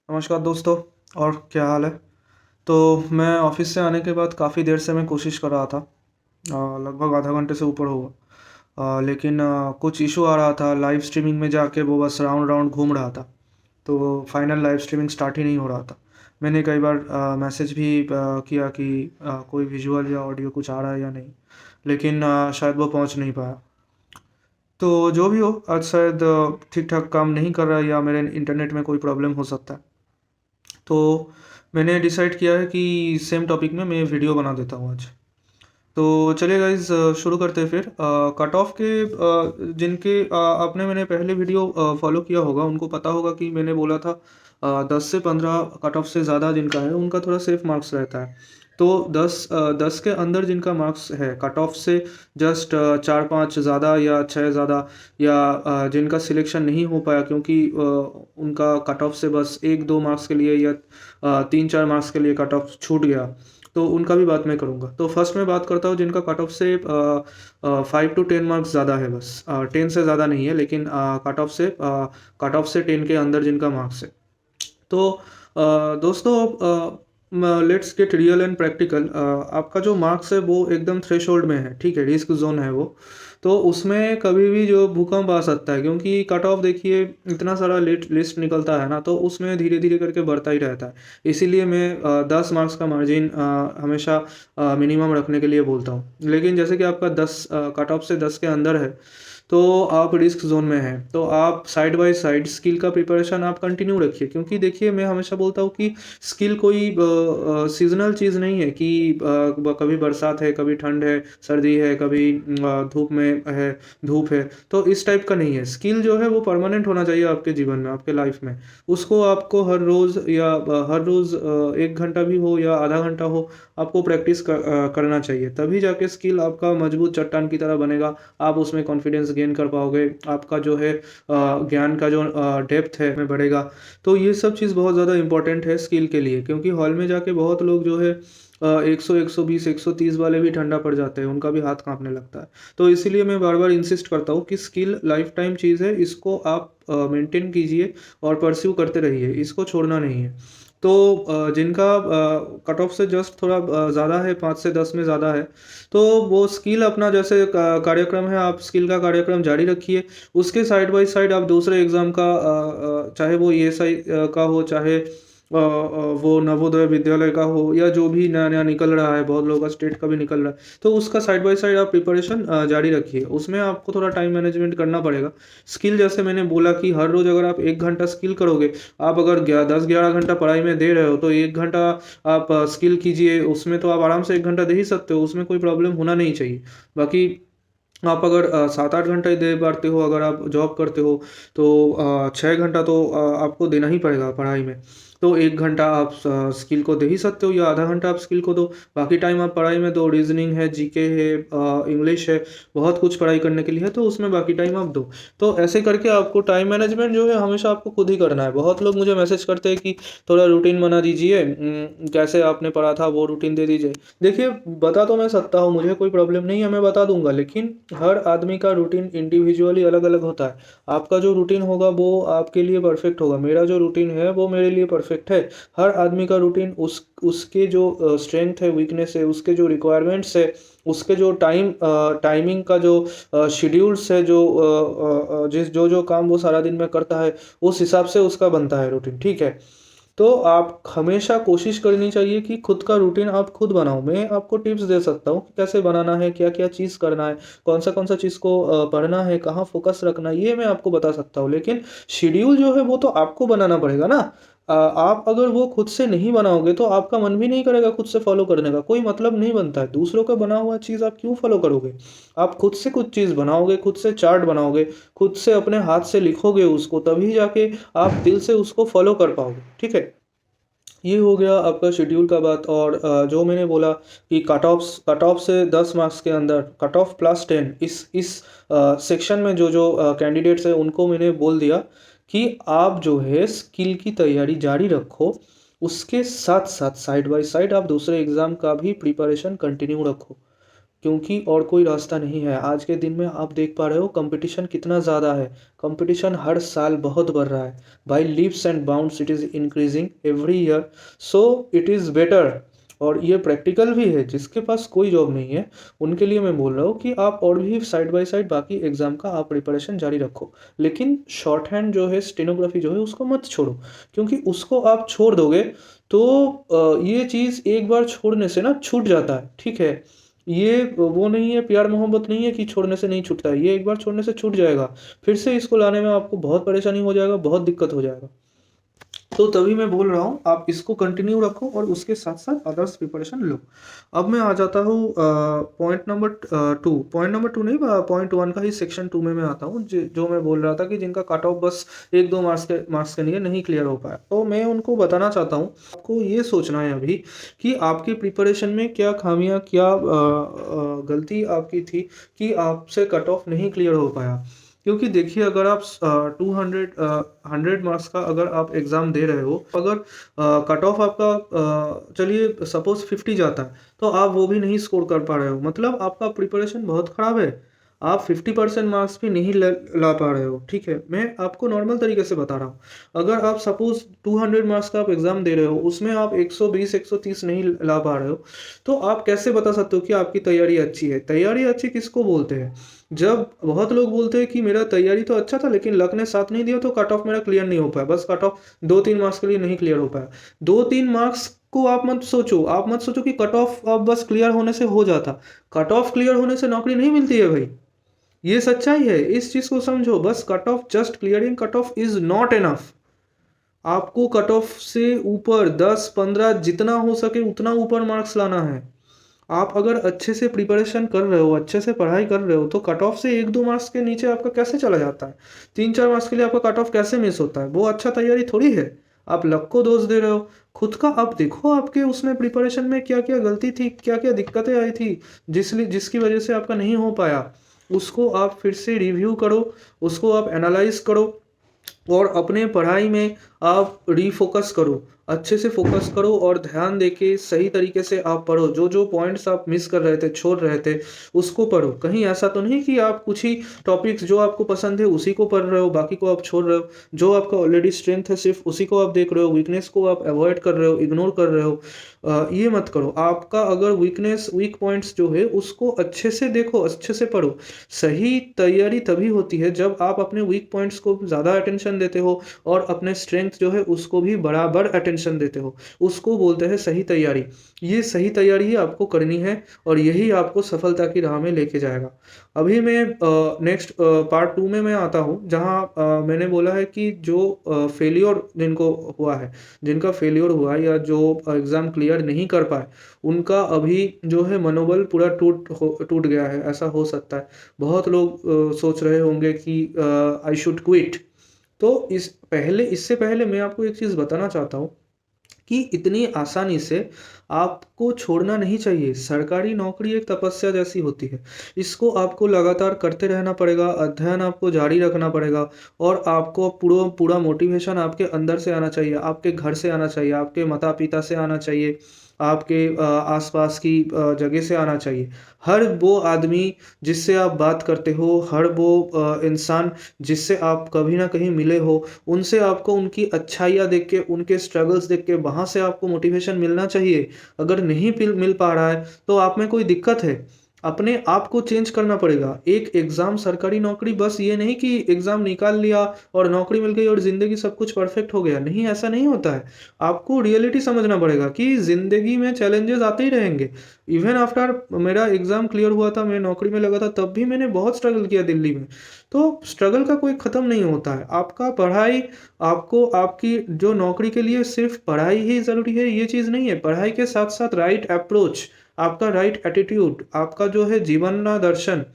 नमस्कार दोस्तों। और क्या हाल है? तो मैं ऑफिस से आने के बाद काफ़ी देर से मैं कोशिश कर रहा था। लगभग आधा घंटे से ऊपर हुआ। लेकिन कुछ इशू आ रहा था लाइव स्ट्रीमिंग में जाके वो बस राउंड राउंड घूम रहा था। तो फाइनल लाइव स्ट्रीमिंग स्टार्ट ही नहीं हो रहा था। मैंने कई बार मैसेज भी किया कि कोई विजुअल या ऑडियो कुछ आ रहा है या नहीं। लेकिन शायद वो पहुंच नहीं पाया। तो जो भी हो, आज शायद ठीक ठाक काम नहीं कर रहा है या मेरे इंटरनेट में कोई प्रॉब्लम हो सकता है। तो मैंने डिसाइड किया है कि सेम टॉपिक में मैं वीडियो बना देता हूँ आज। तो चलिए गाइज, शुरू करते हैं फिर। कट ऑफ के जिनके आपने मैंने पहले वीडियो फॉलो किया होगा उनको पता होगा कि मैंने बोला था 10 से 15 कट ऑफ से ज़्यादा जिनका है उनका थोड़ा सेफ मार्क्स रहता है। तो 10 के अंदर जिनका मार्क्स है कट ऑफ से जस्ट 4-5 ज़्यादा या 6 ज़्यादा, या जिनका सिलेक्शन नहीं हो पाया क्योंकि उनका कट ऑफ से बस 1-2 मार्क्स के लिए या 3-4 मार्क्स के लिए कट ऑफ छूट गया, तो उनका भी बात मैं करूँगा। तो फर्स्ट मैं बात करता हूँ जिनका कट ऑफ से 5 to 10 मार्क्स ज़्यादा है, बस 10 से ज़्यादा नहीं है, लेकिन कट ऑफ से 10 के अंदर जिनका मार्क्स है। तो दोस्तों, let's get real and practical. आपका जो मार्क्स है वो एकदम थ्रेशोल्ड में है, ठीक है, रिस्क जोन है वो। तो उसमें कभी भी जो भूकंप आ सकता है, क्योंकि कट ऑफ देखिए इतना सारा लिस्ट निकलता है ना, तो उसमें धीरे धीरे करके बढ़ता ही रहता है। इसीलिए मैं 10 मार्क्स का मार्जिन हमेशा मिनिमम रखने के लिए बोलता हूँ। लेकिन जैसे कि आपका 10 कट ऑफ से 10 के अंदर है, तो आप रिस्क जोन में हैं, तो आप साइड बाय साइड स्किल का प्रिपरेशन आप कंटिन्यू रखिए। क्योंकि देखिए मैं हमेशा बोलता हूँ कि स्किल कोई सीजनल चीज़ नहीं है कि कभी बरसात है, कभी ठंड है, सर्दी है, कभी धूप में है, धूप है। तो इस टाइप का नहीं है। स्किल जो है वो परमानेंट होना चाहिए आपके जीवन में, आपके लाइफ में। उसको आपको हर रोज़ या हर रोज़ 1 घंटा भी हो या आधा घंटा हो, आपको प्रैक्टिस करना चाहिए। तभी जाके स्किल आपका मजबूत चट्टान की तरह बनेगा। आप उसमें कॉन्फिडेंस गेन कर पाओगे, आपका जो है ज्ञान का जो डेप्थ है में बढ़ेगा। तो ये सब चीज़ बहुत ज़्यादा इंपॉर्टेंट है स्किल के लिए, क्योंकि हॉल में जाके बहुत लोग जो है 100, 120, 130 वाले भी ठंडा पड़ जाते हैं, उनका भी हाथ कांपने लगता है। तो इसीलिए मैं बार बार इंसिस्ट करता हूँ कि स्किल लाइफ टाइम चीज़ है, इसको आप मेंटेन कीजिए और परस्यू करते रहिए, इसको छोड़ना नहीं है। तो जिनका कट ऑफ से जस्ट थोड़ा ज़्यादा है, 5 से 10 में ज़्यादा है, तो वो स्किल अपना जैसे कार्यक्रम है, आप स्किल का कार्यक्रम जारी रखिए। उसके साइड बाय साइड आप दूसरे एग्ज़ाम का चाहे वो ईएसआई का हो, चाहे वो नवोदय विद्यालय का हो, या जो भी नया नया निकल रहा है, बहुत लोगों का स्टेट का भी निकल रहा है, तो उसका साइड बाय साइड आप प्रिपरेशन जारी रखिए। उसमें आपको थोड़ा टाइम मैनेजमेंट करना पड़ेगा। स्किल जैसे मैंने बोला कि हर रोज़ अगर आप 1 घंटा स्किल करोगे, आप अगर 10-11 घंटा पढ़ाई में दे रहे हो, तो 1 घंटा आप स्किल कीजिए। उसमें तो आप आराम से 1 घंटा दे ही सकते हो, उसमें कोई प्रॉब्लम होना नहीं चाहिए। बाकी आप अगर 7-8 घंटे दे पाते हो, अगर आप जॉब करते हो, तो 6 घंटा तो आपको देना ही पड़ेगा पढ़ाई में। तो 1 घंटा आप स्किल को दे ही सकते हो, या आधा घंटा आप स्किल को दो। बाकी टाइम आप पढ़ाई में दो। रीजनिंग है, जीके है, इंग्लिश है, बहुत कुछ पढ़ाई करने के लिए है, तो उसमें बाकी टाइम आप दो। तो ऐसे करके आपको टाइम मैनेजमेंट जो है हमेशा आपको खुद ही करना है। बहुत लोग मुझे मैसेज करते हैं कि थोड़ा रूटीन बना दीजिए, कैसे आपने पढ़ा था वो रूटीन दे दीजिए। देखिए, बता तो मैं सकता हूँ, मुझे कोई प्रॉब्लम नहीं है, मैं बता दूंगा, लेकिन हर आदमी का रूटीन इंडिविजुअली अलग अलग होता है। आपका जो रूटीन होगा वो आपके लिए परफेक्ट होगा, मेरा जो रूटीन है वो मेरे लिए परफेक्ट है। हर आदमी का रूटीन उसके जो स्ट्रेंथ है, वीकनेस है, उसके जो रिक्वायरमेंट्स है, उसके जो टाइमिंग का जो शेड्यूल्स है, जो जिस जो जो काम वो सारा दिन में करता है, उस हिसाब से उसका बनता है रूटीन, ठीक है। तो आप हमेशा कोशिश करनी चाहिए कि खुद का रूटीन आप खुद बनाओ। मैं आपको टिप्स दे सकता हूँ कि कैसे बनाना है, क्या क्या चीज़ करना है, कौन सा चीज़ को पढ़ना है, कहाँ फोकस रखना है, ये मैं आपको बता सकता हूँ। लेकिन शेड्यूल जो है वो तो आपको बनाना पड़ेगा ना। आप अगर वो खुद से नहीं बनाओगे तो आपका मन भी नहीं करेगा खुद से फॉलो करने का, कोई मतलब नहीं बनता है। दूसरों का बना हुआ चीज़ आप क्यों फॉलो करोगे? आप खुद से कुछ चीज़ बनाओगे, खुद से चार्ट बनाओगे, खुद से अपने हाथ से लिखोगे उसको, तभी जाके आप दिल से उसको फॉलो कर पाओगे, ठीक है। ये हो गया आपका शेड्यूल का बात। और जो मैंने बोला कि कट ऑफ से 10 मार्क्स के अंदर, कट ऑफ +10, इस सेक्शन में जो जो कैंडिडेट्स हैं उनको मैंने बोल दिया कि आप जो है स्किल की तैयारी जारी रखो। उसके साथ साथ साइड बाय साइड आप दूसरे एग्ज़ाम का भी प्रिपरेशन कंटिन्यू रखो। क्योंकि और कोई रास्ता नहीं है। आज के दिन में आप देख पा रहे हो कंपटीशन कितना ज़्यादा है। कंपटीशन हर साल बहुत बढ़ रहा है। By leaps and bounds it is increasing every year. So it is better, और ये प्रैक्टिकल भी है। जिसके पास कोई जॉब नहीं है उनके लिए मैं बोल रहा हूँ कि आप और भी साइड बाय साइड बाकी एग्ज़ाम का आप प्रिपरेशन जारी रखो। लेकिन शॉर्ट हैंड जो है, स्टेनोग्राफी जो है, उसको मत छोड़ो। क्योंकि उसको आप छोड़ दोगे तो ये चीज़ एक बार छोड़ने से ना छूट जाता है, ठीक है। ये वो नहीं है, प्यार मोहब्बत नहीं है कि छोड़ने से नहीं छूटता है। ये एक बार छोड़ने से छूट जाएगा, फिर से इसको लाने में आपको बहुत परेशानी हो जाएगा, बहुत दिक्कत हो जाएगा। तो तभी मैं बोल रहा हूँ आप इसको कंटिन्यू रखो और उसके साथ साथ अदर्स प्रिपरेशन लो। अब मैं आ जाता हूँ पॉइंट नंबर 2। पॉइंट नंबर 2 नहीं, पॉइंट 1 का ही सेक्शन 2 में मैं आता हूँ, जो मैं बोल रहा था कि जिनका कट ऑफ बस 1-2 मार्क्स के लिए नहीं क्लियर हो पाया। तो मैं उनको बताना चाहता हूँ, आपको ये सोचना है अभी कि आपकी प्रिपरेशन में क्या खामियाँ, क्या गलती आपकी थी कि आपसे कट ऑफ नहीं क्लियर हो पाया। क्योंकि देखिए, अगर आप 100 मार्क्स का अगर आप एग्ज़ाम दे रहे हो, अगर कट ऑफ आपका चलिए सपोज 50 जाता है, तो आप वो भी नहीं स्कोर कर पा रहे हो, मतलब आपका प्रिपरेशन बहुत ख़राब है। आप 50% मार्क्स भी नहीं ला पा रहे हो, ठीक है। मैं आपको नॉर्मल तरीके से बता रहा हूँ। अगर आप सपोज 200 मार्क्स का आप एग्ज़ाम दे रहे हो, उसमें आप 120-130 नहीं ला पा रहे हो, तो आप कैसे बता सकते हो कि आपकी तैयारी अच्छी है। तैयारी अच्छी किसको बोलते हैं? जब बहुत लोग बोलते हैं कि मेरा तैयारी तो अच्छा था लेकिन लक ने साथ नहीं दिया तो कट ऑफ मेरा क्लियर नहीं हो पाया, बस कट ऑफ 2-3 मार्क्स के लिए नहीं क्लियर हो पाया। 2-3 मार्क्स को आप मत सोचो कि कट ऑफ अब बस क्लियर होने से हो जाता। कट ऑफ क्लियर होने से नौकरी नहीं मिलती है भाई, ये सच्चाई है, इस चीज़ को समझो। बस cut off, just clearing cut off is not enough. आपको कट ऑफ से ऊपर 10-15 जितना हो सके उतना ऊपर मार्क्स लाना है। आप अगर अच्छे से प्रिपरेशन कर रहे हो, अच्छे से पढ़ाई कर रहे हो, तो कट ऑफ से 1-2 मार्क्स के नीचे आपका कैसे चला जाता है? 3-4 मार्क्स के लिए आपका कट ऑफ कैसे मिस होता है? वो अच्छा तैयारी थोड़ी है। आप लक को दोष दे रहे हो। खुद का आप देखो, आपके उसमें प्रिपरेशन में क्या-क्या गलती थी, क्या-क्या दिक्कतें आई थी, जिसकी वजह से आपका नहीं हो पाया। उसको आप फिर से रिव्यू करो, उसको आप एनालाइज़ करो और अपने पढ़ाई में आप रीफ़ोकस करो। अच्छे से फ़ोकस करो और ध्यान देके सही तरीके से आप पढ़ो। जो-जो पॉइंट्स आप मिस कर रहे थे, छोड़ रहे थे, उसको पढ़ो। कहीं ऐसा तो नहीं कि आप कुछ ही टॉपिक्स जो आपको पसंद है उसी को पढ़ रहे हो, बाकी को आप छोड़ रहे हो। जो आपका ऑलरेडी स्ट्रेंथ है सिर्फ़ उसी को आप देख रहे हो, वीकनेस को आप अवॉइड कर रहे हो, इग्नोर कर रहे हो। ये मत करो। आपका अगर वीक पॉइंट्स जो है उसको अच्छे से देखो, अच्छे से पढ़ो। सही तैयारी तभी होती है जब आप अपने वीक पॉइंट्स को ज़्यादा अटेंशन देते हो और अपने स्ट्रेंथ जो है उसको भी बराबर अटेंशन देते हो। उसको बोलते हैं सही तैयारी। ये सही तैयारी ही आपको करनी है और यही आपको सफलता की राह में लेके जाएगा। अभी मैं नेक्स्ट पार्ट 2 में मैं आता हूँ, जहाँ मैंने बोला है कि जो फेल्योर जिनको हुआ है, जिनका फेल्योर हुआ है या जो एग्ज़ाम क्लियर नहीं कर पाए, उनका अभी जो है मनोबल पूरा टूट गया है, ऐसा हो सकता है। बहुत लोग सोच रहे होंगे कि आई शुड क्विट। तो इससे पहले मैं आपको एक चीज़ बताना चाहता हूँ कि इतनी आसानी से आपको छोड़ना नहीं चाहिए। सरकारी नौकरी एक तपस्या जैसी होती है। इसको आपको लगातार करते रहना पड़ेगा, अध्ययन आपको जारी रखना पड़ेगा और आपको पूरा पूरा मोटिवेशन आपके अंदर से आना चाहिए, आपके घर से आना चाहिए, आपके माता-पिता से आना चाहिए, आपके आस-पास की जगह से आना चाहिए। हर वो आदमी जिससे आप बात करते हो, हर वो इंसान जिससे आप कभी न कहीं मिले हो, उनसे आपको उनकी अच्छाइयाँ देख के, उनके स्ट्रगल्स देख के वहाँ से आपको मोटिवेशन मिलना चाहिए। अगर नहीं मिल पा रहा है तो आप में कोई दिक्कत है। अपने आप को चेंज करना पड़ेगा। एक एग्ज़ाम, सरकारी नौकरी बस ये नहीं कि एग्ज़ाम निकाल लिया और नौकरी मिल गई और ज़िंदगी सब कुछ परफ़ेक्ट हो गया। नहीं, ऐसा नहीं होता है। आपको रियलिटी समझना पड़ेगा कि ज़िंदगी में चैलेंजेस आते ही रहेंगे। इवन आफ्टर मेरा एग्ज़ाम क्लियर हुआ था, मैं नौकरी में लगा था, तब भी मैंने बहुत स्ट्रगल किया दिल्ली में। तो स्ट्रगल का कोई ख़त्म नहीं होता है। आपका पढ़ाई, आपको आपकी जो नौकरी के लिए सिर्फ़ पढ़ाई ही ज़रूरी है, ये चीज़ नहीं है। पढ़ाई के साथ-साथ राइट अप्रोच, आपका राइट एटीट्यूड, आपका जो है जीवन दर्शन,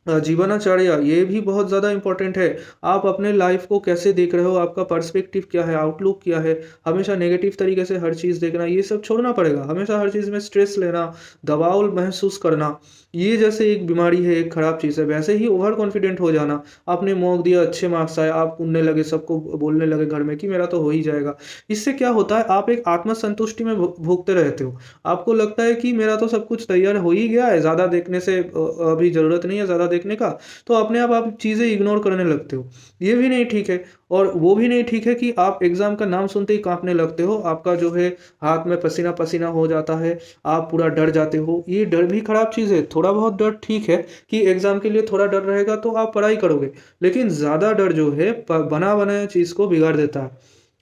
जीवनाचर्या, ये भी बहुत ज़्यादा इम्पोर्टेंट है। आप अपने लाइफ़ को कैसे देख रहे हो, आपका पर्सपेक्टिव क्या है, आउटलुक क्या है, हमेशा नेगेटिव तरीके से हर चीज़ देखना, ये सब छोड़ना पड़ेगा। हमेशा हर चीज़ में स्ट्रेस लेना, दबाव महसूस करना, ये जैसे एक बीमारी है, एक खराब चीज़ है, वैसे ही ओवर कॉन्फिडेंट हो जाना, आपने मॉक दिया, अच्छे मार्क्स आए, आप उड़ने लगे, सबको बोलने लगे घर में कि मेरा तो हो ही जाएगा। इससे क्या होता है, आप एक आत्मसंतुष्टि में भोगते रहते हो। आपको लगता है कि मेरा तो सब कुछ तैयार हो ही गया है, ज़्यादा देखने से अभी ज़रूरत नहीं है ज़्यादा देखने का, तो अपने आप चीज़ें इग्नोर करने लगते हो। ये भी नहीं ठीक है। और वो भी नहीं ठीक है कि आप एग्ज़ाम का नाम सुनते ही काँपने लगते हो, आपका जो है हाथ में पसीना-पसीना हो जाता है, आप पूरा डर जाते हो। ये डर भी खराब चीज़ है, थोड़ा बहुत डर ठीक है कि एग्ज़ाम के लिए थोड़ा डर रहेगा तो आप पढ़ाई करोगे, लेकिन ज़्यादा डर जो है बना-बनाया चीज़ को बिगाड़ देता है।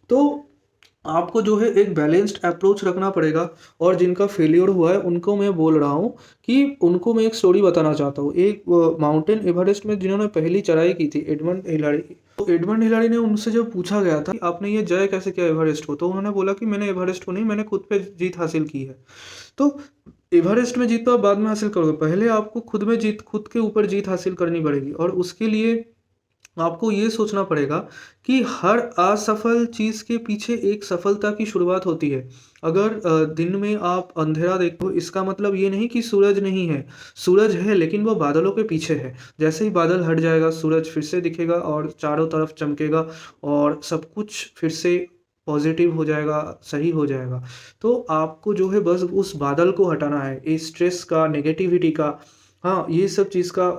तो आपको जो है एक बैलेंस्ड अप्रोच रखना पड़ेगा। और जिनका फेलियर हुआ है उनको मैं बोल रहा हूँ कि उनको मैं एक स्टोरी बताना चाहता हूँ। एक माउंटेन एवरेस्ट में जिन्होंने पहली चढ़ाई की थी, एडमंड हिलारी। तो एडमंड हिलारी ने उनसे जब पूछा गया था कि आपने ये जय कैसे किया एवरेस्ट को, तो उन्होंने बोला कि मैंने एवरेस्ट को नहीं, मैंने खुद पे जीत हासिल की है। तो एवरेस्ट में जीत तो आप बाद में हासिल करोगे, पहले आपको खुद के ऊपर जीत हासिल करनी पड़ेगी। और उसके लिए आपको ये सोचना पड़ेगा कि हर असफल चीज़ के पीछे एक सफलता की शुरुआत होती है। अगर दिन में आप अंधेरा देखो, इसका मतलब ये नहीं कि सूरज नहीं है। सूरज है, लेकिन वो बादलों के पीछे है। जैसे ही बादल हट जाएगा, सूरज फिर से दिखेगा और चारों तरफ चमकेगा और सब कुछ फिर से पॉजिटिव हो जाएगा, सही हो जाएगा। तो आपको जो है बस उस बादल को हटाना है, इस स्ट्रेस का, नेगेटिविटी का। हाँ, ये सब चीज़ का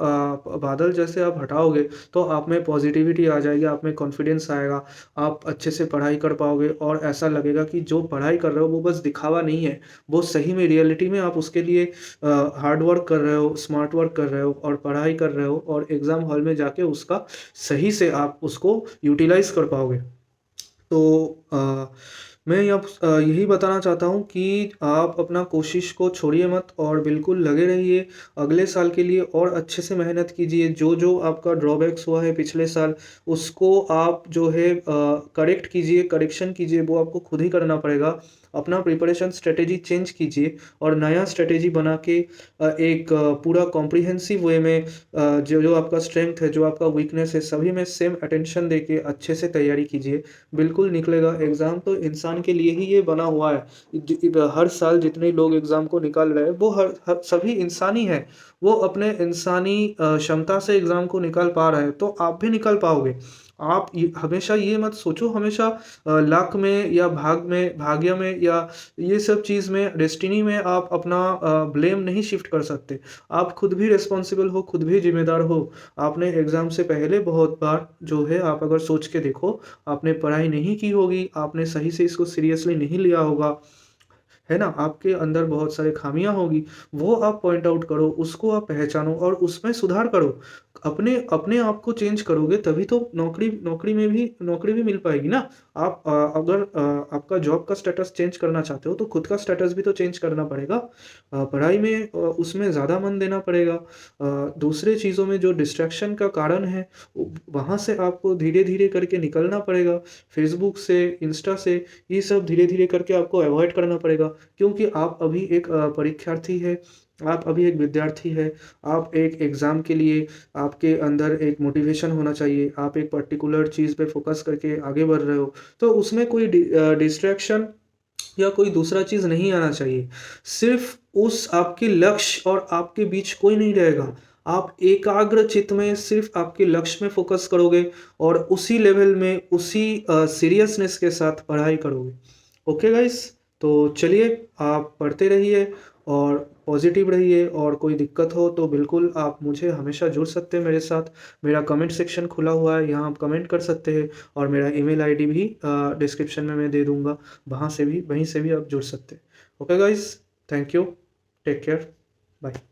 बादल जैसे आप हटाओगे तो आप में पॉजिटिविटी आ जाएगी, आप में कॉन्फिडेंस आएगा, आप अच्छे से पढ़ाई कर पाओगे और ऐसा लगेगा कि जो पढ़ाई कर रहे हो वो बस दिखावा नहीं है, वो सही में रियलिटी में आप उसके लिए हार्ड वर्क कर रहे हो, स्मार्ट वर्क कर रहे हो और पढ़ाई कर रहे हो और एग्ज़ाम हॉल में जाके उसका सही से आप उसको यूटिलाइज़ कर पाओगे। तो मैं यही बताना चाहता हूँ कि आप अपना कोशिश को छोड़िए मत और बिल्कुल लगे रहिए। अगले साल के लिए और अच्छे से मेहनत कीजिए। जो आपका ड्रॉबैक्स हुआ है पिछले साल, उसको आप जो है करेक्ट कीजिए, करेक्शन कीजिए, वो आपको खुद ही करना पड़ेगा। अपना प्रिपरेशन स्ट्रैटेजी चेंज कीजिए और नया स्ट्रैटेजी बना के एक पूरा कॉम्प्रिहेंसिव वे में जो आपका स्ट्रेंथ है, जो आपका वीकनेस है, सभी में सेम अटेंशन देके अच्छे से तैयारी कीजिए। बिल्कुल निकलेगा। एग्ज़ाम तो इंसान के लिए ही ये बना हुआ है। हर साल जितने लोग एग्ज़ाम को निकाल रहे हैं वो हर सभी इंसान ही हैं। वो अपने इंसानी क्षमता से एग्ज़ाम को निकाल पा रहे हैं, तो आप भी निकाल पाओगे। आप ये हमेशा ये मत सोचो, हमेशा लक में या भाग्य में या ये सब चीज़ में, डेस्टिनी में आप अपना ब्लेम नहीं शिफ्ट कर सकते। आप खुद भी रिस्पॉन्सिबल हो, खुद भी ज़िम्मेदार हो। आपने एग्ज़ाम से पहले बहुत बार जो है, आप अगर सोच के देखो, आपने पढ़ाई नहीं की होगी, आपने सही से इसको सीरियसली नहीं लिया होगा, है ना? आपके अंदर बहुत सारी खामियाँ होगी, वो आप पॉइंट आउट करो, उसको आप पहचानो और उसमें सुधार करो। अपने अपने आप को चेंज करोगे तभी तो नौकरी भी मिल पाएगी ना। आप अगर आपका जॉब का स्टेटस चेंज करना चाहते हो तो खुद का स्टेटस भी तो चेंज करना पड़ेगा। पढ़ाई में उसमें ज़्यादा मन देना पड़ेगा। दूसरे चीज़ों में जो डिस्ट्रैक्शन का कारण है, वहाँ से आपको धीरे-धीरे करके निकलना पड़ेगा। फ़ेसबुक से, इंस्टा से, ये सब धीरे-धीरे करके आपको अवॉइड करना पड़ेगा, क्योंकि आप अभी एक परीक्षार्थी हैं, आप अभी एक विद्यार्थी हैं, आप एक एग्ज़ाम के लिए, आपके अंदर एक मोटिवेशन होना चाहिए, आप एक पर्टिकुलर चीज़ पे फ़ोकस करके आगे बढ़ रहे हो, तो उसमें कोई डिस्ट्रैक्शन या कोई दूसरा चीज़ नहीं आना चाहिए। सिर्फ़ उस आपके लक्ष्य और आपके बीच कोई नहीं रहेगा। आप एकाग्र चित्त में सिर्फ़ आपके लक्ष्य में फ़ोकस करोगे और उसी लेवल में, उसी सीरियसनेस के साथ पढ़ाई करोगे। Okay guys? तो चलिए, आप पढ़ते रहिए और पॉज़िटिव रहिए और कोई दिक्कत हो तो बिल्कुल आप मुझे हमेशा जुड़ सकते हैं मेरे साथ। मेरा कमेंट सेक्शन खुला हुआ है, यहाँ आप कमेंट कर सकते हैं और मेरा ईमेल आईडी भी डिस्क्रिप्शन में मैं दे दूँगा। वहीं से भी आप जुड़ सकते हैं। Okay guys, thank you, take care, bye.